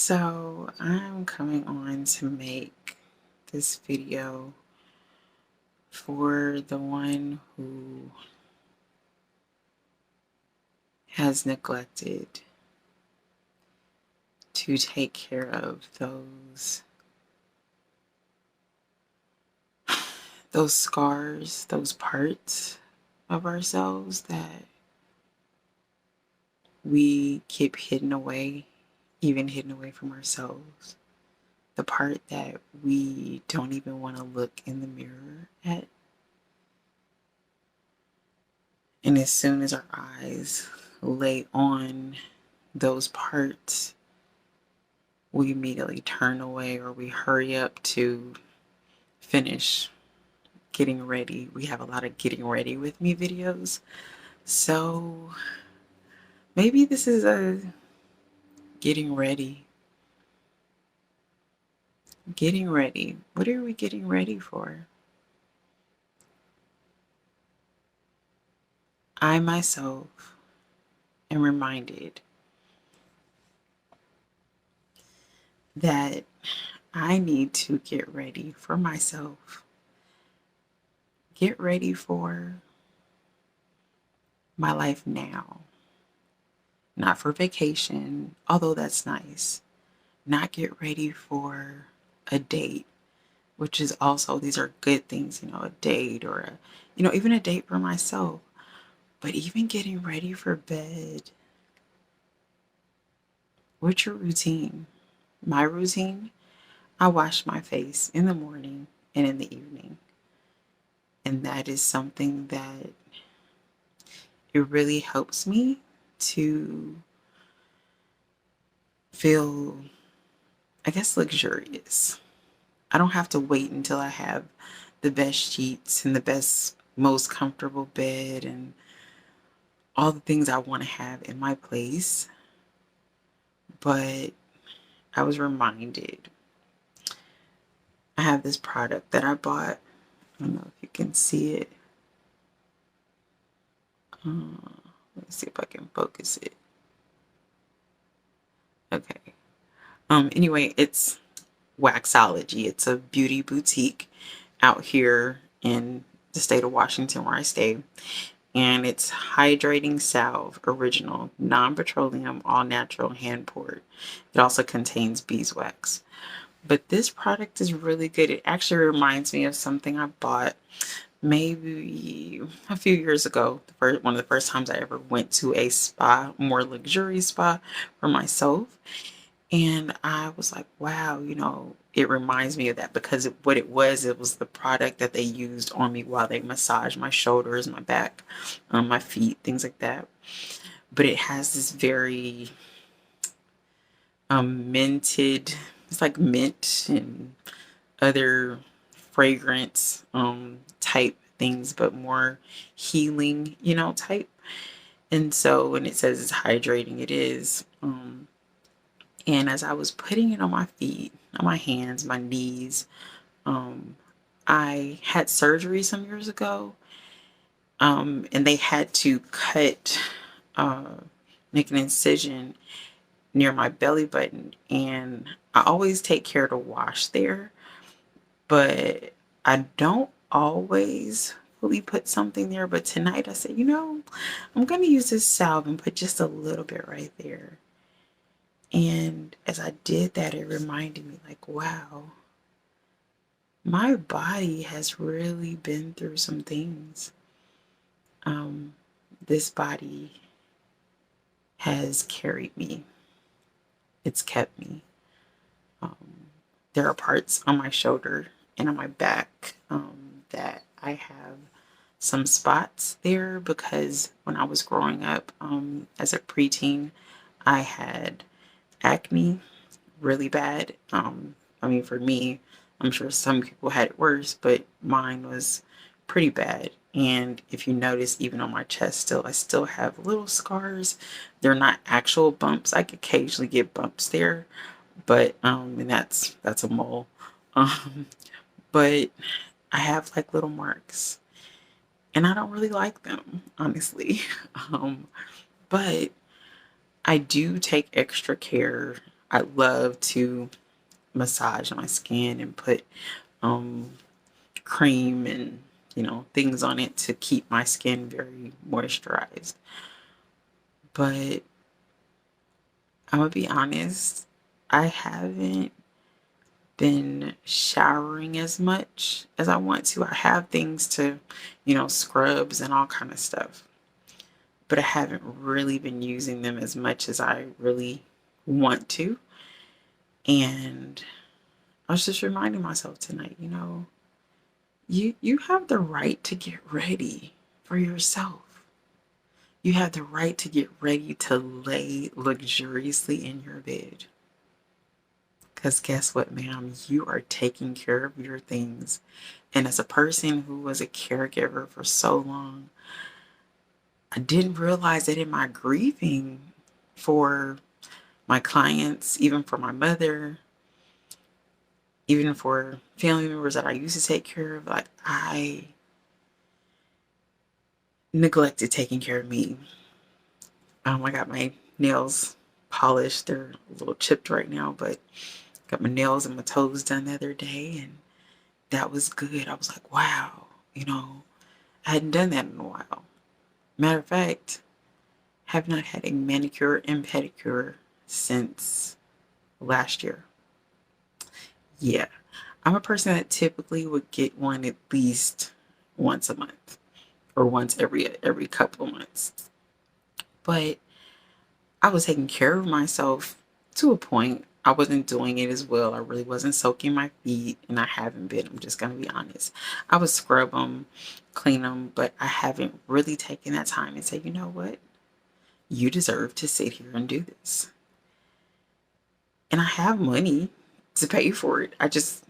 So I'm coming on to make this video for the one who has neglected to take care of those scars, those parts of ourselves that we keep hidden away, even hidden away from ourselves. The part that we don't even want to look in the mirror at. And as soon as our eyes lay on those parts, we immediately turn away or we hurry up to finish getting ready. We have a lot of getting ready with me videos. So maybe this is a getting ready. Getting ready. What are we getting ready for? I myself am reminded that I need to get ready for myself. Get ready for my life now. Not for vacation, although that's nice. Not get ready for a date, which is also, these are good things, a date or even a date for myself. But even getting ready for bed. What's your routine? My routine? I wash my face in the morning and in the evening. And that is something that it really helps me to feel, I guess, luxurious. I don't have to wait until I have the best sheets and the best, most comfortable bed and all the things I want to have in my place. But I was reminded, I have this product that I bought. I don't know if you can see it. Let's see if I can focus it. Okay. Anyway, it's Waxology. It's a beauty boutique out here in the state of Washington where I stay. And it's Hydrating Salve Original, non-petroleum, all-natural, hand-poured. It also contains beeswax. But this product is really good. It actually reminds me of something I bought maybe a few years ago. One of the first times I ever went to a spa, more luxurious spa for myself. And I was like, wow, it reminds me of that because what it was the product that they used on me while they massaged my shoulders, my back, my feet, things like that. But it has this very minted, it's like mint and other fragrance type things, but more healing, type. And so when it says it's hydrating, it is. And as I was putting it on my feet, on my hands, my knees, I had surgery some years ago, and they had to make an incision near my belly button. And I always take care to wash there, but I don't always fully put something there. But tonight I said, I'm going to use this salve and put just a little bit right there. And as I did that, it reminded me like, wow, my body has really been through some things. This body has carried me. It's kept me. There are parts on my shoulder and on my back that I have some spots there because when I was growing up as a preteen, I had acne really bad. For me, I'm sure some people had it worse, but mine was pretty bad. And if you notice, even on my chest I still have little scars. They're not actual bumps. I could occasionally get bumps there, but and that's a mole. Um, but I have like little marks, and I don't really like them, honestly. But I do take extra care I love to massage my skin and put um, cream and things on it to keep my skin very moisturized. But I'm gonna be honest, I haven't been showering as much as I want to. I have things to, scrubs and all kind of stuff, but I haven't really been using them as much as I really want to. And I was just reminding myself tonight, you have the right to get ready for yourself. You have the right to get ready to lay luxuriously in your bed. Because guess what, ma'am? You are taking care of your things. And as a person who was a caregiver for so long, I didn't realize that in my grieving for my clients, even for my mother, even for family members that I used to take care of, like I neglected taking care of me. I got my nails polished. They're a little chipped right now, but got my nails and my toes done the other day, and that was good. I was like, wow, I hadn't done that in a while. Matter of fact, have not had a manicure and pedicure since last year. Yeah, I'm a person that typically would get one at least once a month or once every couple of months. But I was taking care of myself to a point. I wasn't doing it as well. I really wasn't soaking my feet, and I haven't been. I'm just going to be honest. I would scrub them, clean them, but I haven't really taken that time and say, you know what? You deserve to sit here and do this. And I have money to pay for it. I just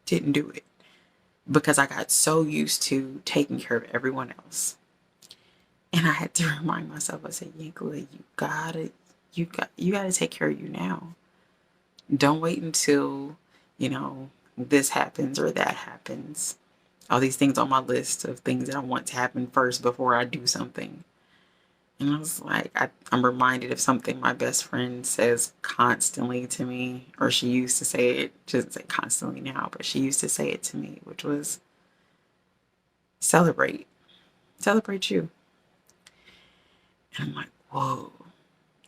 didn't do it because I got so used to taking care of everyone else. And I had to remind myself, I said, Yankla, you gotta take care of you now. Don't wait until, this happens or that happens. All these things on my list of things that I want to happen first before I do something. And I was like, I'm reminded of something my best friend says constantly to me, or she used to say it. She doesn't say constantly now, but she used to say it to me, which was celebrate. Celebrate you. And I'm like, whoa,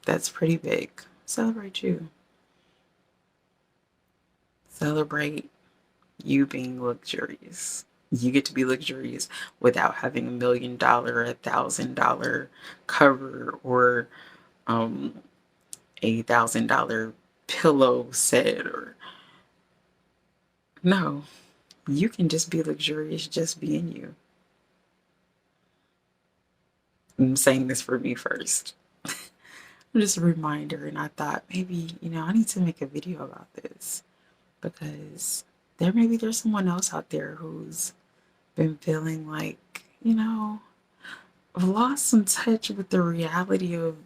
that's pretty big. Celebrate you. Celebrate you being luxurious. You get to be luxurious without having $1,000,000, $1,000 cover, or $1,000 pillow set, or no. You can just be luxurious just being you. I'm saying this for me first. Just a reminder, and I thought maybe, I need to make a video about this because there's someone else out there who's been feeling like, I've lost some touch with the reality of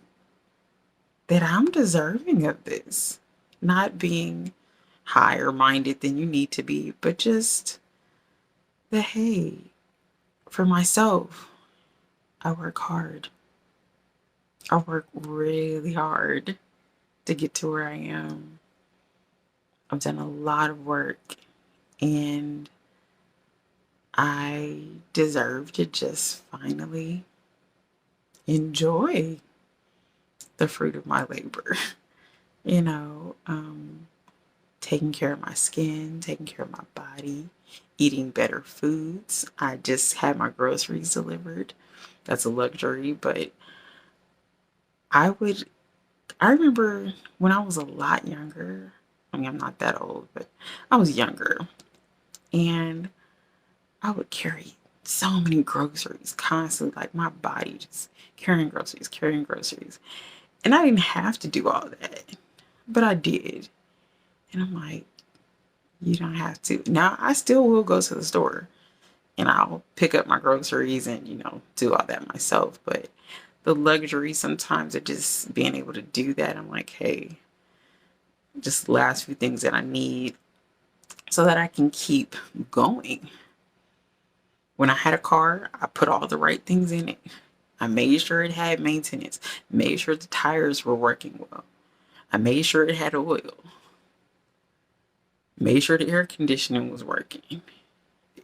that I'm deserving of this. Not being higher minded than you need to be, but just that, hey, for myself, I work hard. I work really hard to get to where I am. I've done a lot of work, and I deserve to just finally enjoy the fruit of my labor. you know, um, Taking care of my skin, taking care of my body, eating better foods. I just had my groceries delivered. That's a luxury, but I would, I remember when I was a lot younger. I mean, I'm not that old, but I was younger, and I would carry so many groceries constantly, like my body just carrying groceries, carrying groceries. And I didn't have to do all that, but I did. And I'm like, you don't have to. Now, I still will go to the store and I'll pick up my groceries and, do all that myself. But the luxury sometimes of just being able to do that, I'm like, hey, just the last few things that I need so that I can keep going. When I had a car, I put all the right things in it. I made sure it had maintenance, made sure the tires were working well. I made sure it had oil. Made sure the air conditioning was working.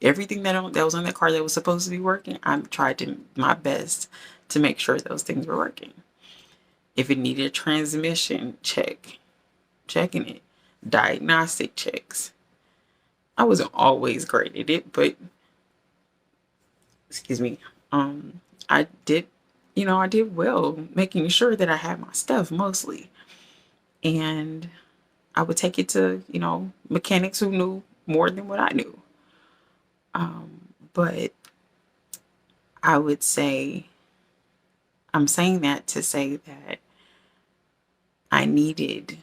Everything that was on that car that was supposed to be working, I tried my best to make sure those things were working. If it needed a transmission check, checking it. Diagnostic checks. I wasn't always great at it, but excuse me, I did, I did well making sure that I had my stuff mostly. And I would take it to, mechanics who knew more than what I knew. But I would say, I'm saying that to say that I needed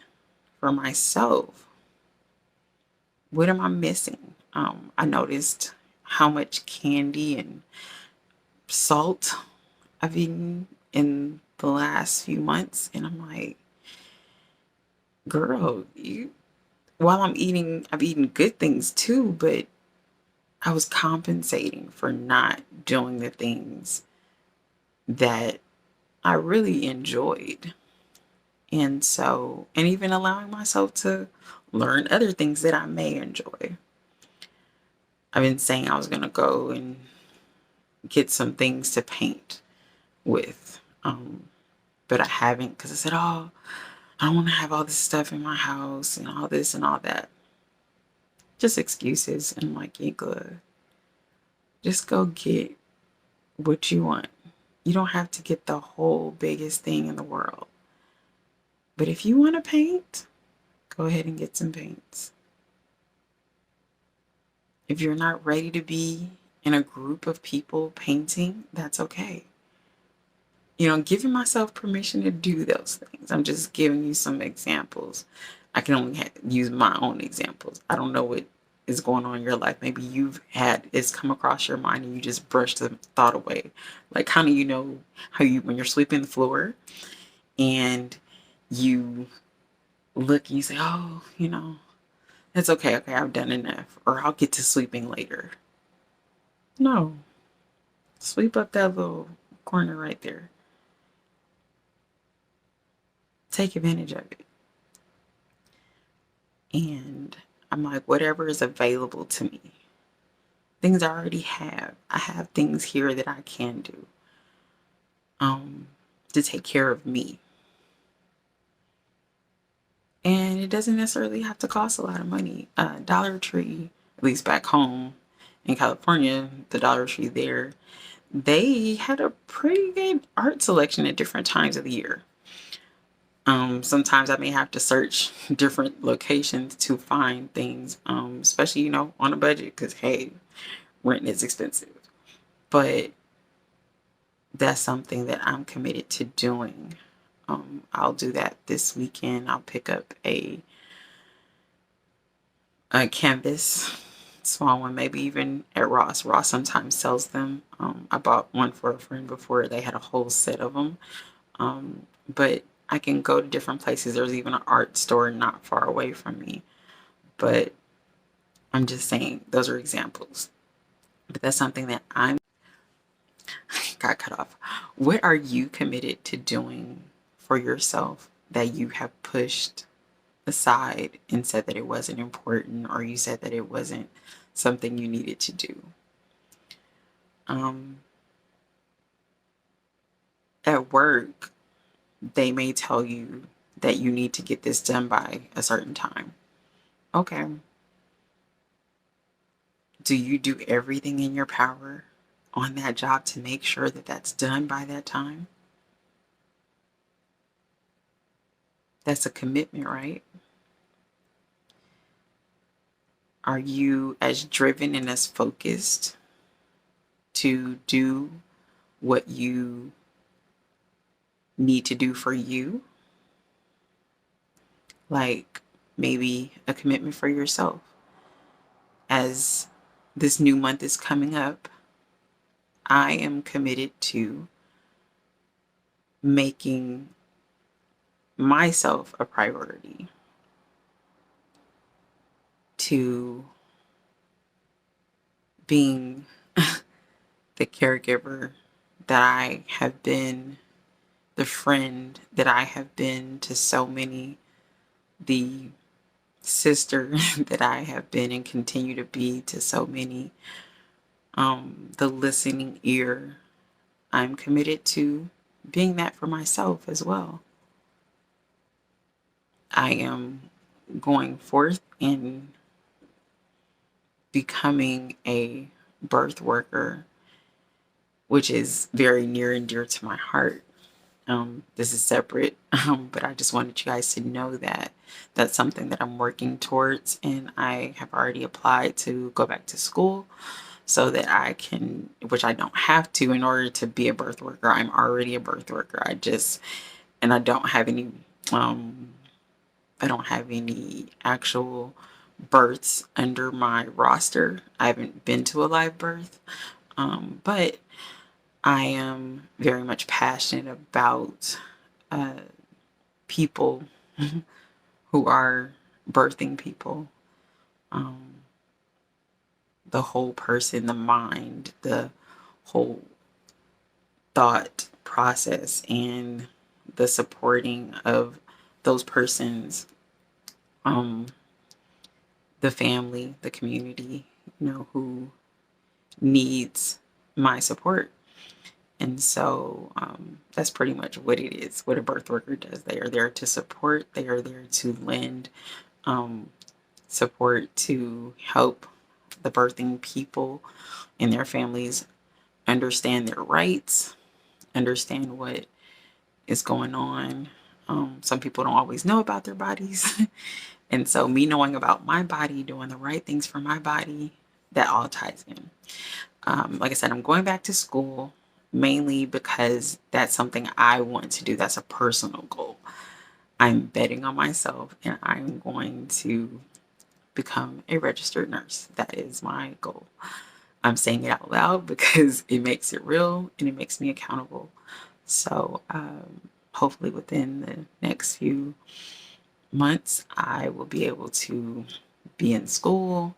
for myself, what am I missing? I noticed how much candy and salt I've eaten in the last few months, and I'm like, girl, while I've eaten good things too, but I was compensating for not doing the things that I really enjoyed. And so, and even allowing myself to learn other things that I may enjoy. I've been saying I was going to go and get some things to paint with. But I haven't, because I said, oh, I don't want to have all this stuff in my house and all this and all that. Just excuses. And I'm like, yeah, good. Just go get what you want. You don't have to get the whole biggest thing in the world. But if you want to paint, go ahead and get some paints. If you're not ready to be in a group of people painting, that's okay. Giving myself permission to do those things. I'm just giving you some examples. I can only use my own examples. I don't know what is going on in your life. Maybe it's come across your mind and you just brushed the thought away. Like kind of, how when you're sweeping the floor and you look and you say, oh, it's okay. Okay, I've done enough. Or I'll get to sweeping later. No. Sweep up that little corner right there. Take advantage of it. And I'm like, whatever is available to me. Things I already have. I have things here that I can do to take care of me. And it doesn't necessarily have to cost a lot of money. Dollar Tree, at least back home in California, the Dollar Tree there, they had a pretty good art selection at different times of the year. Sometimes I may have to search different locations to find things, especially, on a budget, because, hey, rent is expensive. But that's something that I'm committed to doing. I'll do that this weekend. I'll pick up a canvas, small one, maybe even at Ross. Ross sometimes sells them. I bought one for a friend before. They had a whole set of them. But I can go to different places. There's even an art store not far away from me. But I'm just saying, those are examples. But that's something that got cut off. What are you committed to doing for yourself that you have pushed aside and said that it wasn't important, or you said that it wasn't something you needed to do? At work, they may tell you that you need to get this done by a certain time. Okay. Do you do everything in your power on that job to make sure that that's done by that time? That's a commitment, right? Are you as driven and as focused to do what you need to do for you? Like maybe a commitment for yourself. As this new month is coming up, I am committed to making myself a priority, to being the caregiver that I have been, the friend that I have been to so many the sister that I have been and continue to be to so many, the listening ear. I'm committed to being that for myself as well. I am going forth and becoming a birth worker, which is very near and dear to my heart. This is separate, but I just wanted you guys to know that that's something that I'm working towards, and I have already applied to go back to school so that I can, which I don't have to in order to be a birth worker. I'm already a birth worker. And I don't have any, um, I don't have any actual births under my roster. I haven't been to a live birth, but I am very much passionate about uh, people who are birthing people, um, the whole person, the mind, the whole thought process, and the supporting of those persons, um, the family, the community, who needs my support. And so that's pretty much what it is, what a birth worker does. They are there to support, they are there to lend support to help the birthing people and their families understand their rights, understand what is going on. Some people don't always know about their bodies. And so me knowing about my body, doing the right things for my body, that all ties in. Like I said, I'm going back to school mainly because that's something I want to do. That's a personal goal. I'm betting on myself and I'm going to become a registered nurse. That is my goal. I'm saying it out loud because it makes it real and it makes me accountable. So hopefully within the next few months, I will be able to be in school,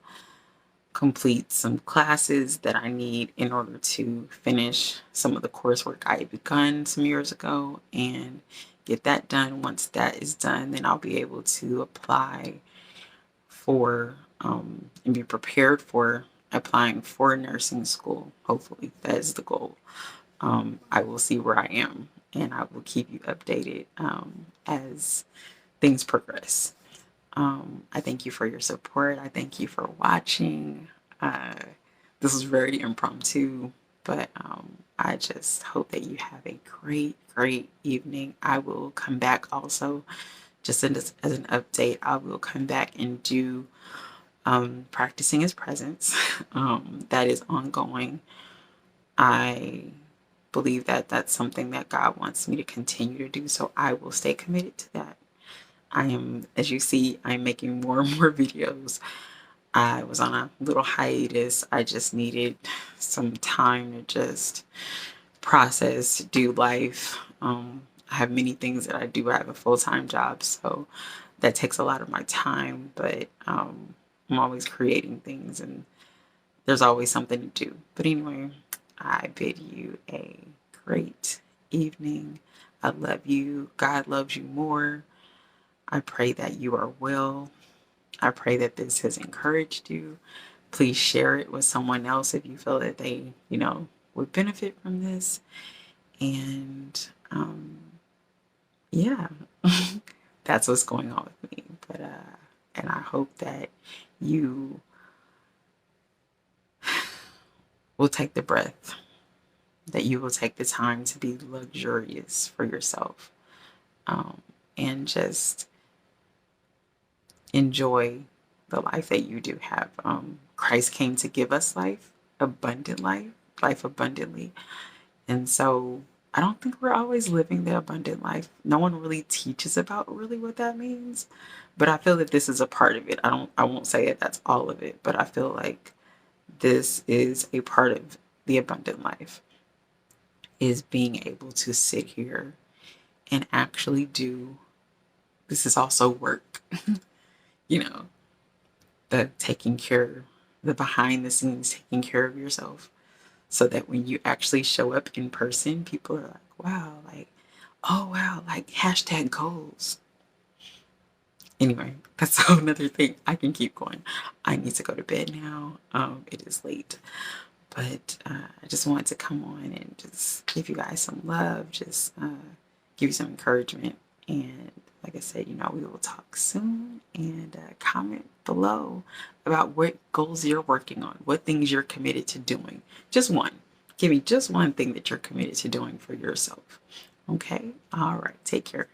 complete some classes that I need in order to finish some of the coursework I had begun some years ago and get that done. Once that is done, then I'll be able to apply for and be prepared for applying for nursing school. Hopefully, that is the goal. I will see where I am and I will keep you updated as things progress. I thank you for your support. I thank you for watching. Uh, this was very impromptu, but I just hope that you have a great, great evening. I will come back also, just as an update, I will come back and do practicing his presence. That is ongoing. I believe that that's something that God wants me to continue to do, so I will stay committed to that. I am, as you see, I'm making more and more videos. I was on a little hiatus. I just needed some time to just process, do life. I have many things that I do. I have a full-time job, so that takes a lot of my time, but I'm always creating things and there's always something to do. But anyway, I bid you a great evening. I love you. God loves you more. I pray that you are well. I pray that this has encouraged you. Please share it with someone else if you feel that they, would benefit from this. And yeah, that's what's going on with me. But and I hope that you will take the breath, that you will take the time to be luxurious for yourself, and just enjoy the life that you do have. Christ came to give us life, abundant life, life abundantly. And so I don't think we're always living the abundant life. No one really teaches about really what that means. But I feel that this is a part of it. I won't say that that's all of it, but I feel like this is a part of the abundant life, is being able to sit here and actually do, this is also work, you know, the taking care, the behind the scenes taking care of yourself, so that when you actually show up in person, people are like, wow, like, oh wow, like hashtag goals. Anyway, that's a whole nother thing. I can keep going. I need to go to bed now. It is late. But I just wanted to come on and just give you guys some love, just give you some encouragement. And like I said, we will talk soon. And comment below about what goals you're working on, what things you're committed to doing. Just one. Give me just one thing that you're committed to doing for yourself. Okay? All right. Take care.